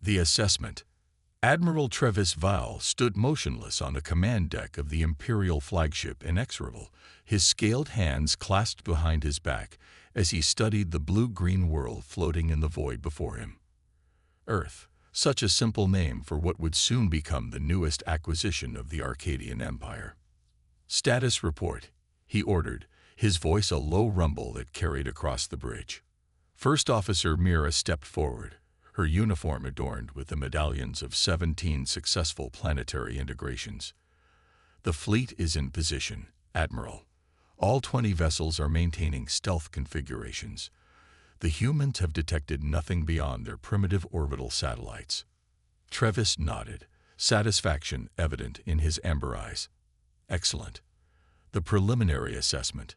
The assessment. Admiral Travis Vile stood motionless on the command deck of the Imperial flagship Inexorable, his scaled hands clasped behind his back as he studied the blue-green world floating in the void before him. Earth, such a simple name for what would soon become the newest acquisition of the Arcadian Empire. "Status report," he ordered, his voice a low rumble that carried across the bridge. First Officer Mira stepped forward, her uniform adorned with the medallions of 17 successful planetary integrations. "The fleet is in position, Admiral. All 20 vessels are maintaining stealth configurations. The humans have detected nothing beyond their primitive orbital satellites." Travis nodded, satisfaction evident in his amber eyes. "Excellent. The preliminary assessment."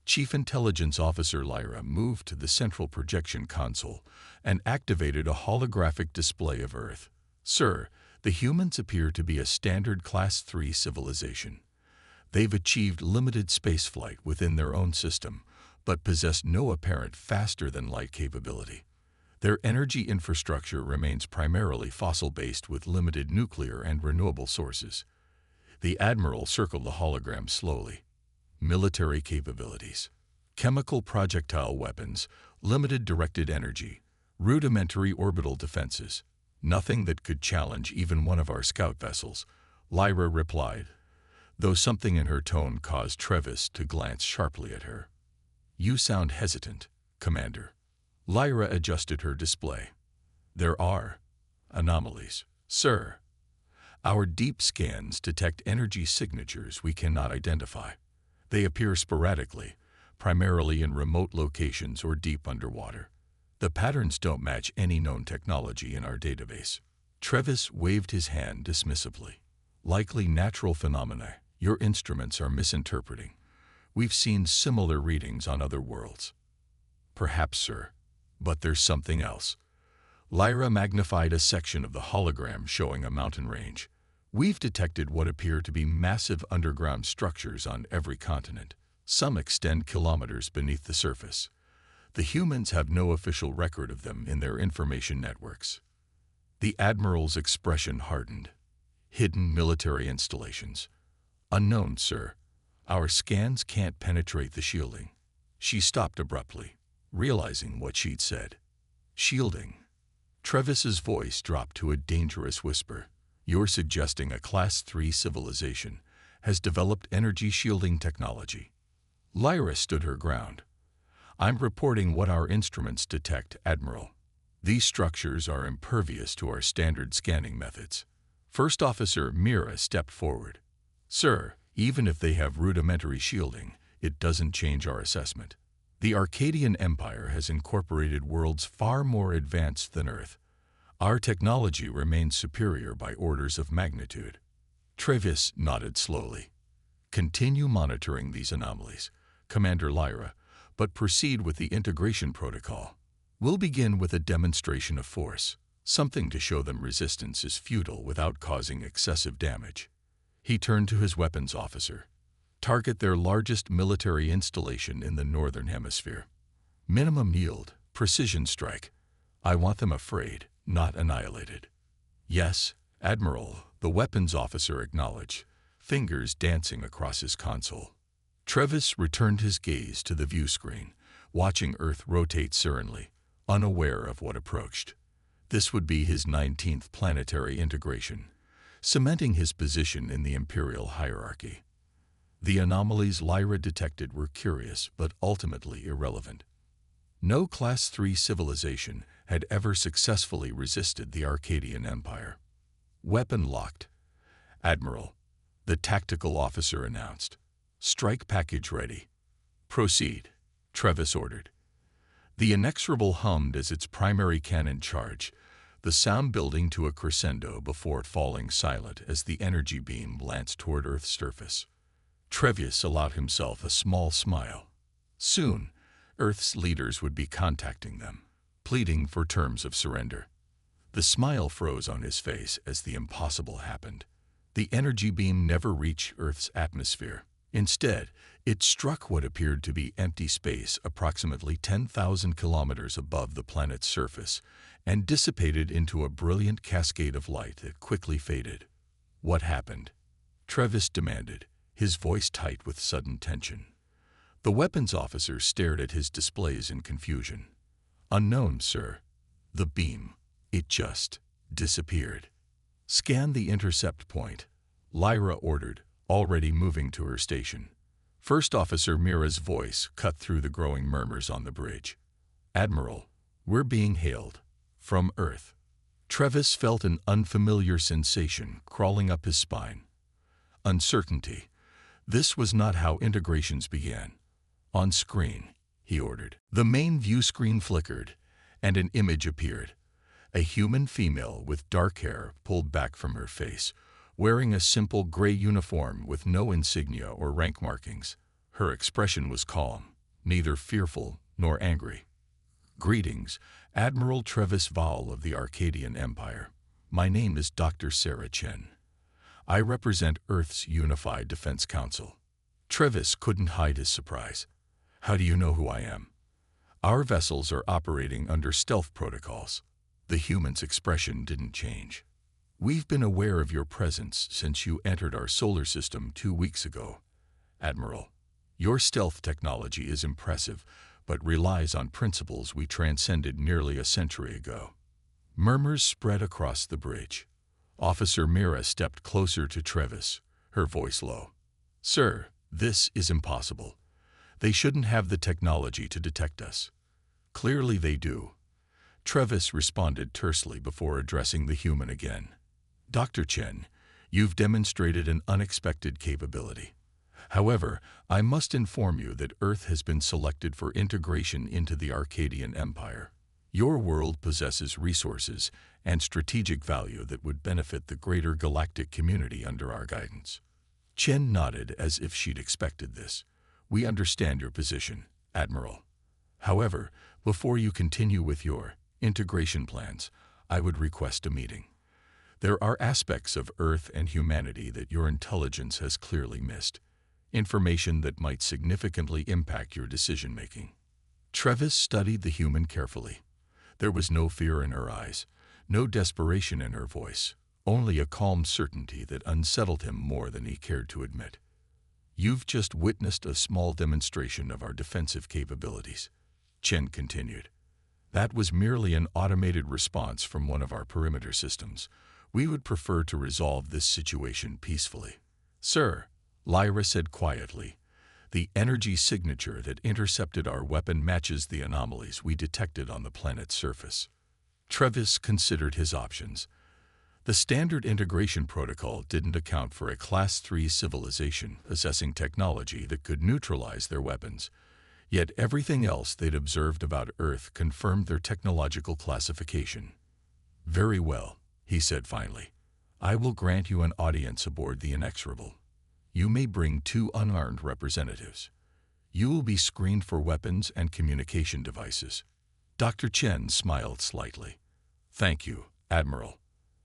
Chief Intelligence Officer Lyra moved to the central projection console and activated a holographic display of Earth. "Sir, the humans appear to be a standard Class 3 civilization. They've achieved limited spaceflight within their own system, but possess no apparent faster-than-light capability. Their energy infrastructure remains primarily fossil-based with limited nuclear and renewable sources." The Admiral circled the hologram slowly. "Military capabilities. Chemical projectile weapons, limited directed energy, rudimentary orbital defenses. Nothing that could challenge even one of our scout vessels," Lyra replied, though something in her tone caused Travis to glance sharply at her. "You sound hesitant, Commander." Lyra adjusted her display. "There are anomalies, sir. Our deep scans detect energy signatures we cannot identify. They appear sporadically, primarily in remote locations or deep underwater. The patterns don't match any known technology in our database." Travis waved his hand dismissively. "Likely natural phenomena your instruments are misinterpreting. We've seen similar readings on other worlds." "Perhaps, sir. But there's something else." Lyra magnified a section of the hologram showing a mountain range. "We've detected what appear to be massive underground structures on every continent. Some extend kilometers beneath the surface. The humans have no official record of them in their information networks." The Admiral's expression hardened. "Hidden military installations. Unknown, sir. Our scans can't penetrate the shielding." She stopped abruptly, realizing what she'd said. "Shielding." Travis's voice dropped to a dangerous whisper. "You're suggesting a Class 3 civilization has developed energy shielding technology?" Lyra stood her ground. "I'm reporting what our instruments detect, Admiral. These structures are impervious to our standard scanning methods." First Officer Mira stepped forward. "Sir, even if they have rudimentary shielding, it doesn't change our assessment. The Arcadian Empire has incorporated worlds far more advanced than Earth. Our technology remains superior by orders of magnitude." Travis nodded slowly. "Continue monitoring these anomalies, Commander Lyra, but proceed with the integration protocol. We'll begin with a demonstration of force, something to show them resistance is futile without causing excessive damage." He turned to his weapons officer. "Target their largest military installation in the Northern Hemisphere. Minimum yield, precision strike. I want them afraid, not annihilated." "Yes, Admiral," the weapons officer acknowledged, fingers dancing across his console. Travis returned his gaze to the view screen, watching Earth rotate serenely, unaware of what approached. This would be his 19th planetary integration, cementing his position in the Imperial hierarchy. The anomalies Lyra detected were curious but ultimately irrelevant. No Class 3 civilization had ever successfully resisted the Arcadian Empire. "Weapon locked, Admiral," the tactical officer announced. "Strike package ready." "Proceed," Travis ordered. The Inexorable hummed as its primary cannon charged, the sound building to a crescendo before falling silent as the energy beam lanced toward Earth's surface. Travis allowed himself a small smile. Soon, Earth's leaders would be contacting them, pleading for terms of surrender. The smile froze on his face as the impossible happened. The energy beam never reached Earth's atmosphere. Instead, it struck what appeared to be empty space approximately 10,000 kilometers above the planet's surface and dissipated into a brilliant cascade of light that quickly faded. "What happened?" Trevis demanded, his voice tight with sudden tension. The weapons officer stared at his displays in confusion. "Unknown, sir. The beam. It just disappeared." "Scan the intercept point," Lyra ordered, already moving to her station. First Officer Mira's voice cut through the growing murmurs on the bridge. "Admiral, we're being hailed. From Earth." Trevis felt an unfamiliar sensation crawling up his spine. Uncertainty. This was not how integrations began. "On screen," he ordered. The main view screen flickered, and an image appeared. A human female with dark hair pulled back from her face, wearing a simple gray uniform with no insignia or rank markings. Her expression was calm, neither fearful nor angry. "Greetings, Admiral Trevis Vowel of the Arcadian Empire. My name is Dr. Sarah Chen. I represent Earth's Unified Defense Council." Trevis couldn't hide his surprise. "How do you know who I am?" "Our vessels are operating under stealth protocols." The human's expression didn't change. "We've been aware of your presence since you entered our solar system 2 weeks ago. Admiral, your stealth technology is impressive, but relies on principles we transcended nearly a century ago." Murmurs spread across the bridge. Officer Mira stepped closer to Trevis, her voice low. "Sir, this is impossible. They shouldn't have the technology to detect us." "Clearly they do," Trevis responded tersely before addressing the human again. "Dr. Chen, you've demonstrated an unexpected capability. However, I must inform you that Earth has been selected for integration into the Arcadian Empire. Your world possesses resources and strategic value that would benefit the greater galactic community under our guidance." Chen nodded as if she'd expected this. "We understand your position, Admiral. However, before you continue with your integration plans, I would request a meeting. There are aspects of Earth and humanity that your intelligence has clearly missed, information that might significantly impact your decision-making." Trevis studied the human carefully. There was no fear in her eyes, no desperation in her voice, only a calm certainty that unsettled him more than he cared to admit. "You've just witnessed a small demonstration of our defensive capabilities," Chen continued. "That was merely an automated response from one of our perimeter systems. We would prefer to resolve this situation peacefully." "Sir," Lyra said quietly, "the energy signature that intercepted our weapon matches the anomalies we detected on the planet's surface." Trevis considered his options. The standard integration protocol didn't account for a Class 3 civilization possessing technology that could neutralize their weapons. Yet everything else they'd observed about Earth confirmed their technological classification. "Very well," he said finally. "I will grant you an audience aboard the Inexorable. You may bring 2 unarmed representatives. You will be screened for weapons and communication devices." Dr. Chen smiled slightly. "Thank you, Admiral.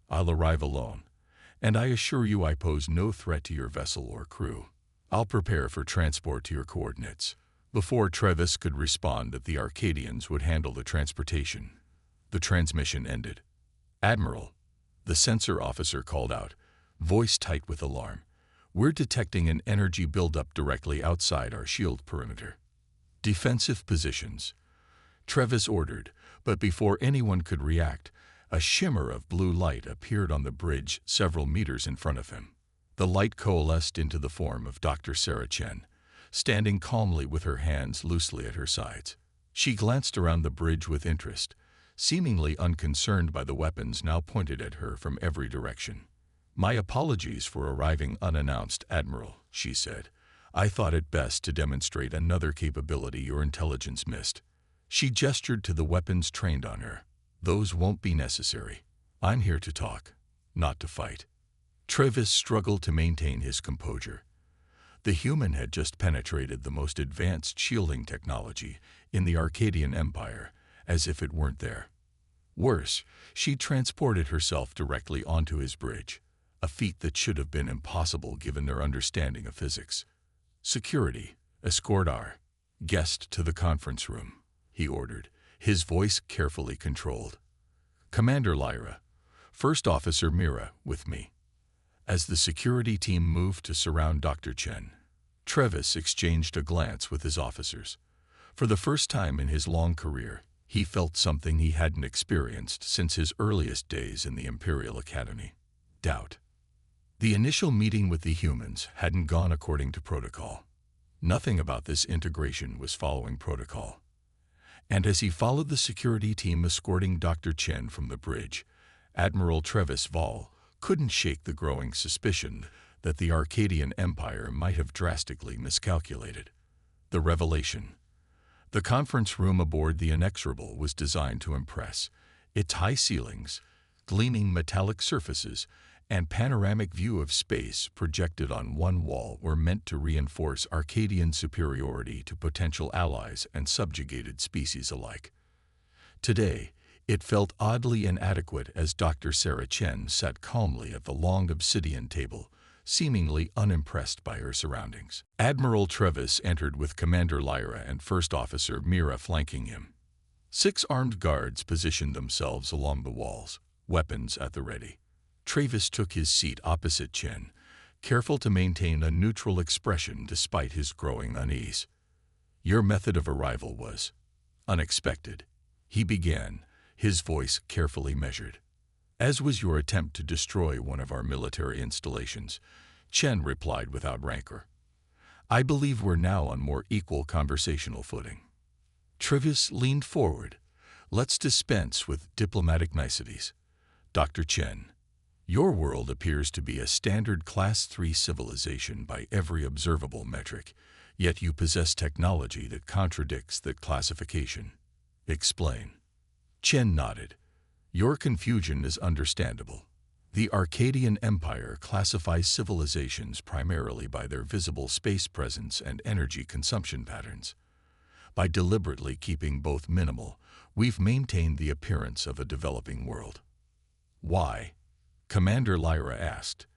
I'll arrive alone, and I assure you I pose no threat to your vessel or crew. I'll prepare for transport to your coordinates." Before Trevis could respond that the Arcadians would handle the transportation, the transmission ended. "Admiral," the sensor officer called out, voice tight with alarm, "we're detecting an energy buildup directly outside our shield perimeter." "Defensive positions," Trevis ordered, but before anyone could react, a shimmer of blue light appeared on the bridge several meters in front of him. The light coalesced into the form of Dr. Sarah Chen, standing calmly with her hands loosely at her sides. She glanced around the bridge with interest, seemingly unconcerned by the weapons now pointed at her from every direction. "My apologies for arriving unannounced, Admiral," she said. "I thought it best to demonstrate another capability your intelligence missed." She gestured to the weapons trained on her. "Those won't be necessary. I'm here to talk, not to fight." Trevis struggled to maintain his composure. The human had just penetrated the most advanced shielding technology in the Arcadian Empire, as if it weren't there. Worse, she transported herself directly onto his bridge, a feat that should have been impossible given their understanding of physics. "Security, escort our guest to the conference room," he ordered, his voice carefully controlled. "Commander Lyra, First Officer Mira, with me." As the security team moved to surround Dr. Chen, Trevis exchanged a glance with his officers. For the first time in his long career, he felt something he hadn't experienced since his earliest days in the Imperial Academy: doubt. The initial meeting with the humans hadn't gone according to protocol. Nothing about this integration was following protocol. And as he followed the security team escorting Dr. Chen from the bridge, Admiral Trevis Vall couldn't shake the growing suspicion that the Arcadian Empire might have drastically miscalculated. The revelation. The conference room aboard the Inexorable was designed to impress. Its high ceilings, gleaming metallic surfaces, and panoramic view of space projected on one wall were meant to reinforce Arcadian superiority to potential allies and subjugated species alike. Today, it felt oddly inadequate as Dr. Sarah Chen sat calmly at the long obsidian table, seemingly unimpressed by her surroundings. Admiral Trevis entered with Commander Lyra and First Officer Mira flanking him. 6 armed guards positioned themselves along the walls, weapons at the ready. Trevis took his seat opposite Chen, careful to maintain a neutral expression despite his growing unease. "Your method of arrival was unexpected," he began, his voice carefully measured. "As was your attempt to destroy one of our military installations," Chen replied without rancor. "I believe we're now on more equal conversational footing." Trevis leaned forward. "Let's dispense with diplomatic niceties. Dr. Chen, your world appears to be a standard Class 3 civilization by every observable metric, yet you possess technology that contradicts that classification. Explain." Chen nodded. "Your confusion is understandable. The Arcadian Empire classifies civilizations primarily by their visible space presence and energy consumption patterns. By deliberately keeping both minimal, we've maintained the appearance of a developing world." "Why?" Commander Lyra asked.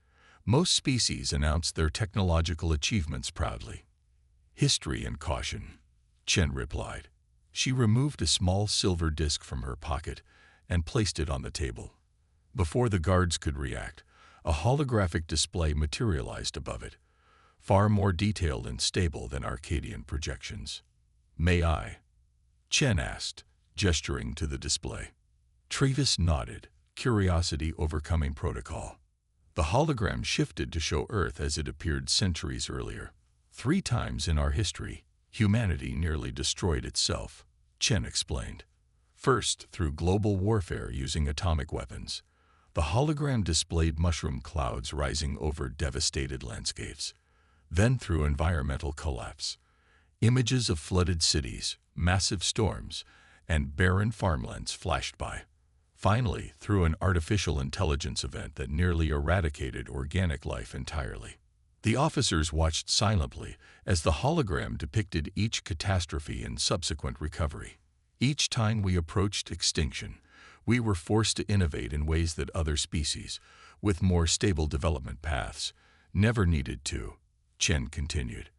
"Most species announce their technological achievements proudly." "History and caution," Chen replied. She removed a small silver disc from her pocket and placed it on the table. Before the guards could react, a holographic display materialized above it, far more detailed and stable than Arcadian projections. "May I?" Chen asked, gesturing to the display. Trevis nodded, curiosity overcoming protocol. The hologram shifted to show Earth as it appeared centuries earlier. 3 times in our history, humanity nearly destroyed itself, Chen explained. First, through global warfare using atomic weapons. The hologram displayed mushroom clouds rising over devastated landscapes. Then through environmental collapse. Images of flooded cities, massive storms, and barren farmlands flashed by. Finally, through an artificial intelligence event that nearly eradicated organic life entirely. The officers watched silently as the hologram depicted each catastrophe and subsequent recovery. Each time we approached extinction, we were forced to innovate in ways that other species, with more stable development paths, never needed to, Chen continued.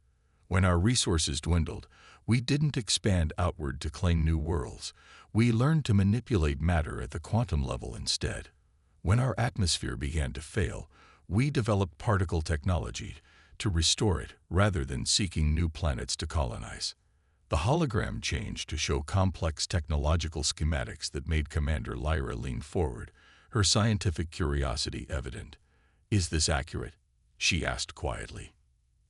When our resources dwindled, we didn't expand outward to claim new worlds. We learned to manipulate matter at the quantum level instead. When our atmosphere began to fail, we developed particle technology to restore it rather than seeking new planets to colonize. The hologram changed to show complex technological schematics that made Commander Lyra lean forward, her scientific curiosity evident. "Is this accurate?" she asked quietly.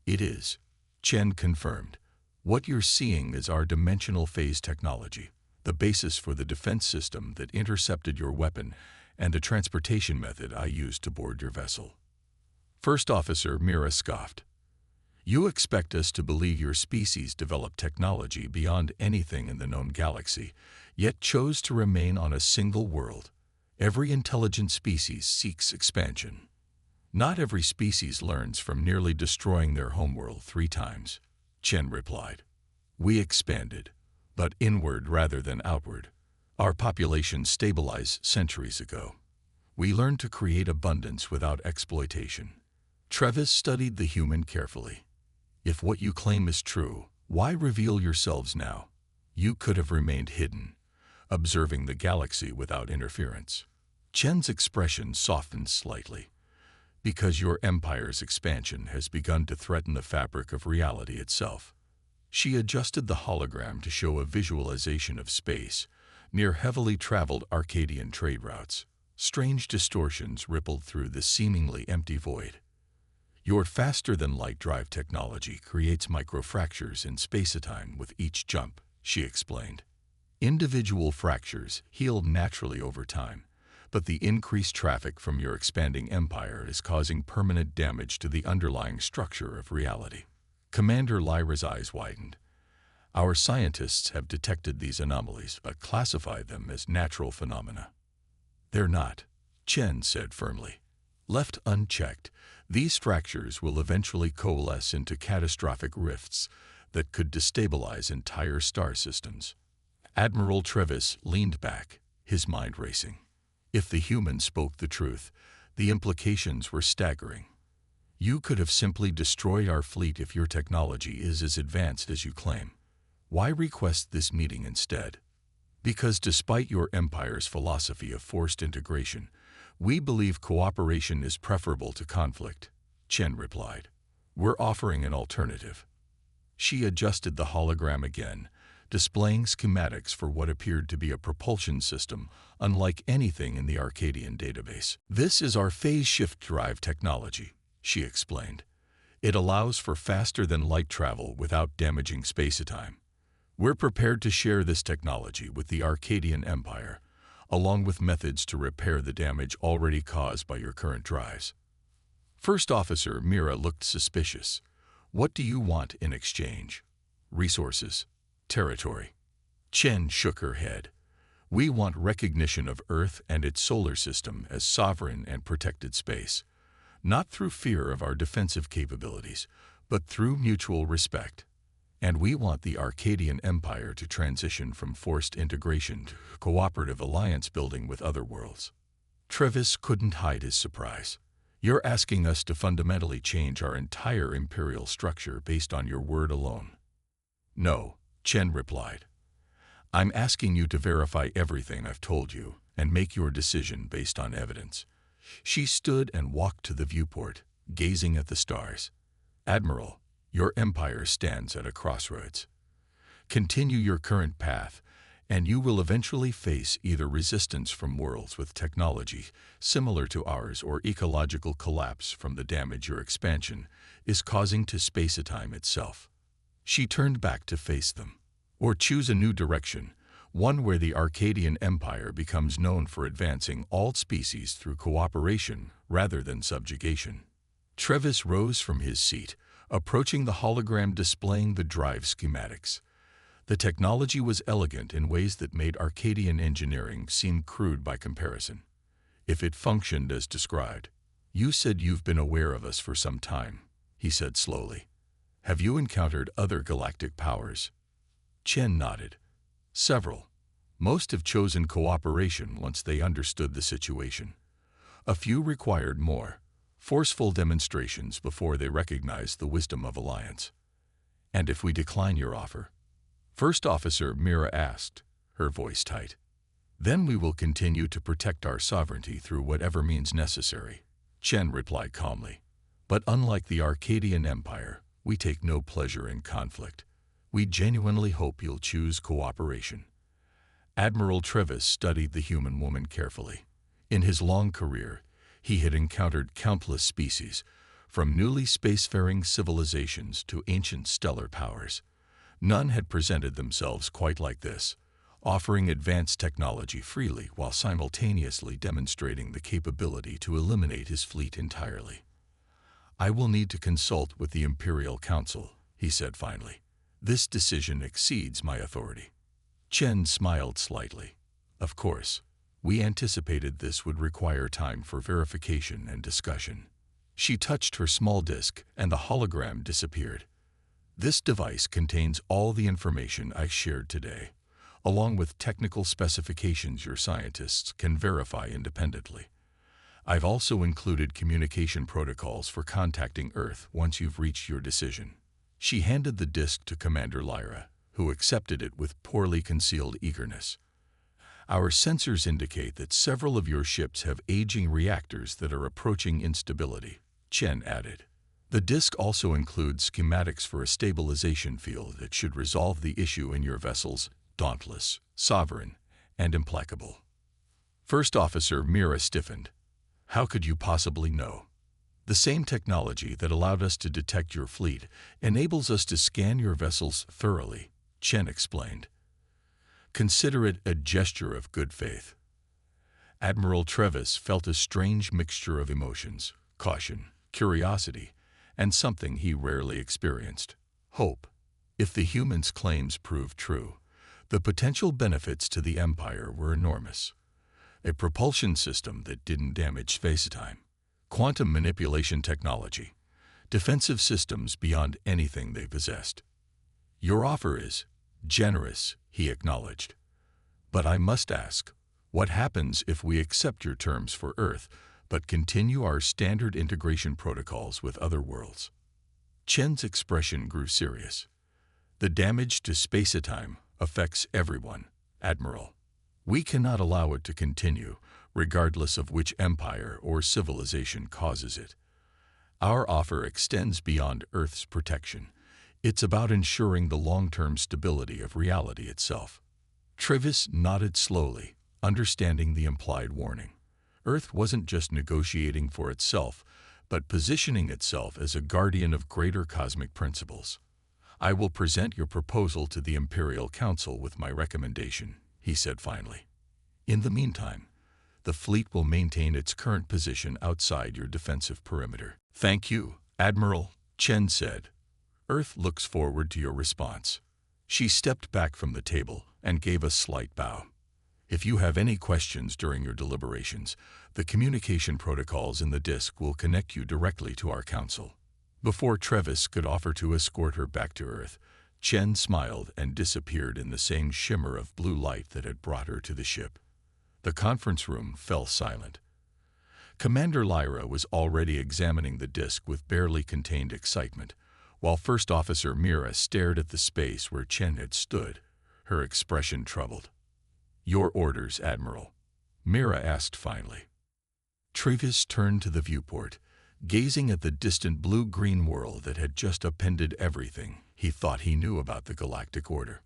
"It is," Chen confirmed. "What you're seeing is our dimensional phase technology, the basis for the defense system that intercepted your weapon and the transportation method I used to board your vessel." First Officer Mira scoffed. "You expect us to believe your species developed technology beyond anything in the known galaxy, yet chose to remain on a single world. Every intelligent species seeks expansion. Not every species learns from nearly destroying their homeworld 3 times, Chen replied. "We expanded, but inward rather than outward. Our population stabilized centuries ago. We learned to create abundance without exploitation." Trevis studied the human carefully. If what you claim is true, why reveal yourselves now? You could have remained hidden, observing the galaxy without interference. Chen's expression softened slightly. Because your empire's expansion has begun to threaten the fabric of reality itself. She adjusted the hologram to show a visualization of space near heavily traveled Arcadian trade routes. Strange distortions rippled through the seemingly empty void. Your faster-than-light drive technology creates microfractures in space-time with each jump, she explained. Individual fractures heal naturally over time, but the increased traffic from your expanding empire is causing permanent damage to the underlying structure of reality. Commander Lyra's eyes widened. Our scientists have detected these anomalies but classified them as natural phenomena. They're not, Chen said firmly. Left unchecked, these fractures will eventually coalesce into catastrophic rifts that could destabilize entire star systems. Admiral Trevis leaned back, his mind racing. If the human spoke the truth, the implications were staggering. You could have simply destroyed our fleet if your technology is as advanced as you claim. Why request this meeting instead? Because despite your empire's philosophy of forced integration, we believe cooperation is preferable to conflict, Chen replied. We're offering an alternative. She adjusted the hologram again, displaying schematics for what appeared to be a propulsion system unlike anything in the Arcadian database. This is our phase shift drive technology, she explained. It allows for faster-than-light travel without damaging space-time. We're prepared to share this technology with the Arcadian Empire, along with methods to repair the damage already caused by your current drives. First Officer Mira looked suspicious. What do you want in exchange? Resources? Territory? Chen shook her head. We want recognition of Earth and its solar system as sovereign and protected space, not through fear of our defensive capabilities, but through mutual respect. And we want the Arcadian Empire to transition from forced integration to cooperative alliance building with other worlds. Trevis couldn't hide his surprise. You're asking us to fundamentally change our entire imperial structure based on your word alone. No, Chen replied. I'm asking you to verify everything I've told you and make your decision based on evidence. She stood and walked to the viewport, gazing at the stars. Admiral, your empire stands at a crossroads. Continue your current path, and you will eventually face either resistance from worlds with technology similar to ours or ecological collapse from the damage your expansion is causing to space-time itself. She turned back to face them. Or choose a new direction, one where the Arcadian Empire becomes known for advancing all species through cooperation rather than subjugation. Trevis rose from his seat, approaching the hologram displaying the drive schematics. The technology was elegant in ways that made Arcadian engineering seem crude by comparison. If it functioned as described. You said you've been aware of us for some time, he said slowly. Have you encountered other galactic powers? Chen nodded. Several. Most have chosen cooperation once they understood the situation. A few required more forceful demonstrations before they recognized the wisdom of alliance. And if we decline your offer? First Officer Mira asked, her voice tight. Then we will continue to protect our sovereignty through whatever means necessary, Chen replied calmly. But unlike the Arcadian Empire, we take no pleasure in conflict. We genuinely hope you'll choose cooperation. Admiral Trevis studied the human woman carefully. In his long career, he had encountered countless species, from newly spacefaring civilizations to ancient stellar powers. None had presented themselves quite like this, offering advanced technology freely while simultaneously demonstrating the capability to eliminate his fleet entirely. I will need to consult with the Imperial Council, he said finally. This decision exceeds my authority. Chen smiled slightly. Of course, we anticipated this would require time for verification and discussion. She touched her small disk and the hologram disappeared. This device contains all the information I shared today, along with technical specifications your scientists can verify independently. I've also included communication protocols for contacting Earth once you've reached your decision. She handed the disk to Commander Lyra, who accepted it with poorly concealed eagerness. Our sensors indicate that several of your ships have aging reactors that are approaching instability, Chen added. The disk also includes schematics for a stabilization field that should resolve the issue in your vessels, Dauntless, Sovereign, and Implacable. First Officer Mira stiffened. How could you possibly know? The same technology that allowed us to detect your fleet enables us to scan your vessels thoroughly, Chen explained. Consider it a gesture of good faith. Admiral Trevis felt a strange mixture of emotions, caution, curiosity, and something he rarely experienced, hope. If the humans' claims proved true, the potential benefits to the Empire were enormous. A propulsion system that didn't damage space-time, quantum manipulation technology, defensive systems beyond anything they possessed. Your offer is generous, he acknowledged. But I must ask, what happens if we accept your terms for Earth, but continue our standard integration protocols with other worlds? Chen's expression grew serious. The damage to space-time affects everyone, Admiral. We cannot allow it to continue, regardless of which empire or civilization causes it. Our offer extends beyond Earth's protection. It's about ensuring the long-term stability of reality itself. Trevis nodded slowly, understanding the implied warning. Earth wasn't just negotiating for itself, but positioning itself as a guardian of greater cosmic principles. I will present your proposal to the Imperial Council with my recommendation, he said finally. In the meantime, the fleet will maintain its current position outside your defensive perimeter. Thank you, Admiral, Chen said. Earth looks forward to your response. She stepped back from the table and gave a slight bow. If you have any questions during your deliberations, the communication protocols in the disk will connect you directly to our council. Before Trevis could offer to escort her back to Earth, Chen smiled and disappeared in the same shimmer of blue light that had brought her to the ship. The conference room fell silent. Commander Lyra was already examining the disk with barely contained excitement, while First Officer Mira stared at the space where Chen had stood, her expression troubled. Your orders, Admiral, Mira asked finally. Trevis turned to the viewport, gazing at the distant blue-green world that had just appended everything he thought he knew about the Galactic Order.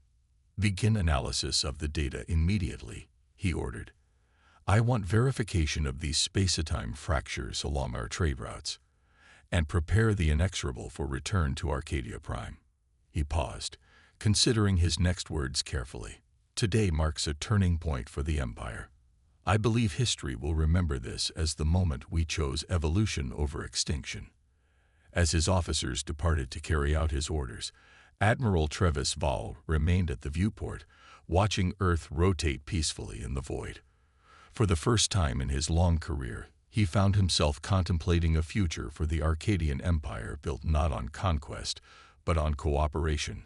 Begin analysis of the data immediately, he ordered. I want verification of these space-time fractures along our trade routes, and prepare the inexorable for return to Arcadia Prime. He paused, considering his next words carefully. Today marks a turning point for the Empire. I believe history will remember this as the moment we chose evolution over extinction. As his officers departed to carry out his orders, Admiral Trevis Vall remained at the viewport, watching Earth rotate peacefully in the void. For the first time in his long career, he found himself contemplating a future for the Arcadian Empire built not on conquest, but on cooperation.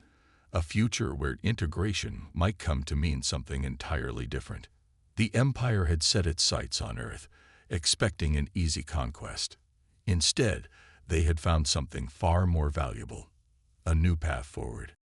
A future where integration might come to mean something entirely different. The Empire had set its sights on Earth, expecting an easy conquest. Instead, they had found something far more valuable, a new path forward.